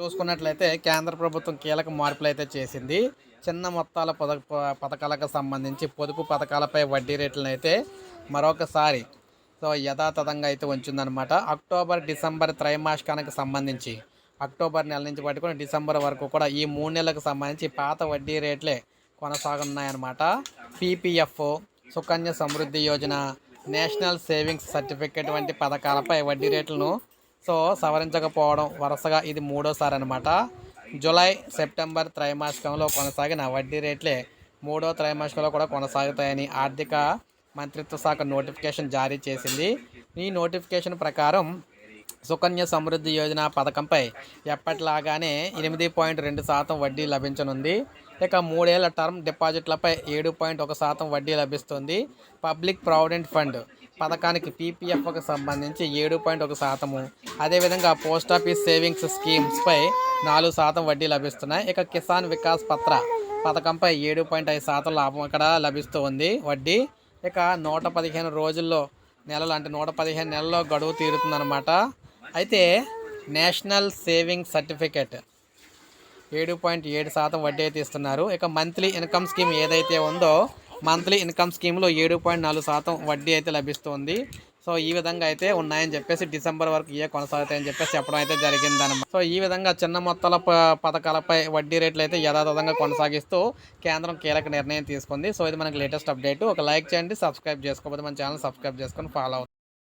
చూసుకున్నట్లయితే కేంద్ర ప్రభుత్వం కీలక మార్పులైతే చేసింది. చిన్న మొత్తాల పథకాలకు సంబంధించి పొదుపు పథకాలపై వడ్డీ రేట్లనైతే మరొకసారి యథాతథంగా అయితే ఉంచిందనమాట. అక్టోబర్, డిసెంబర్ త్రైమాసికానికి సంబంధించి అక్టోబర్ నెల నుంచి పట్టుకొని డిసెంబర్ వరకు కూడా ఈ 3 నెలలకు సంబంధించి పాత వడ్డీ రేట్లే కొనసాగున్నాయన్నమాట. PPF, Sukanya Samriddhi Yojana, national savings certificate వంటి పథకాలపై వడ్డీ రేట్లను సవరించకపోవడం వరుసగా ఇది మూడోసారి అనమాట. జూలై, సెప్టెంబర్ త్రైమాసికంలో కొనసాగిన వడ్డీ రేట్లే మూడో త్రైమాసికంలో కూడా కొనసాగుతాయని ఆర్థిక మంత్రిత్వ శాఖ నోటిఫికేషన్ జారీ చేసింది. ఈ నోటిఫికేషన్ ప్రకారం సుకన్య సమృద్ధి యోజన పథకంపై ఎప్పటిలాగానే 8.2% వడ్డీ లభించనుంది. ఇక 3 ఏళ్ల టర్మ్ డిపాజిట్లపై 7.1% వడ్డీ లభిస్తుంది. పబ్లిక్ ప్రావిడెంట్ ఫండ్ పథకానికి పీపీఎఫ్కి సంబంధించి 7.1%, అదేవిధంగా పోస్టాఫీస్ సేవింగ్స్ స్కీమ్స్పై 4% వడ్డీ లభిస్తున్నాయి. ఇక కిసాన్ వికాస్ పత్ర పథకంపై 7.5% లాభం ఇక్కడ లభిస్తూ ఉంది వడ్డీ. ఇక 115 రోజుల్లో అంటే 115 నెలల్లో గడువు తీరుతుందన్నమాట. అయితే నేషనల్ సేవింగ్ సర్టిఫికేట్ 7.7% వడ్డీ అయితే ఇస్తున్నారు. ఇక మంత్లీ ఇన్కమ్ స్కీమ్ ఏదైతే ఉందో మంత్లీ ఇన్కమ్ స్కీమ్లో 7.4% వడ్డీ అయితే లభిస్తుంది. ఈ విధంగా అయితే ఉన్నాయని చెప్పేసి డిసెంబర్ వరకు కొనసాగుతాయని చెప్పేసి చెప్పడం అయితే జరిగిందన్నమాట. ఈ విధంగా చిన్న మొత్తాల పథకాలపై వడ్డీ రేట్లు అయితే యథాతథంగా కొనసాగిస్తూ కేంద్రం కీలక నిర్ణయం తీసుకుంది. ఇది మనకి లేటెస్ట్ అప్డేట్. ఒక లైక్ చేయండి, సబ్స్క్రైబ్ చేసుకోకపోతే మన ఛానల్ సబ్స్క్రైబ్ చేసుకొని ఫాలో అవుతుంది.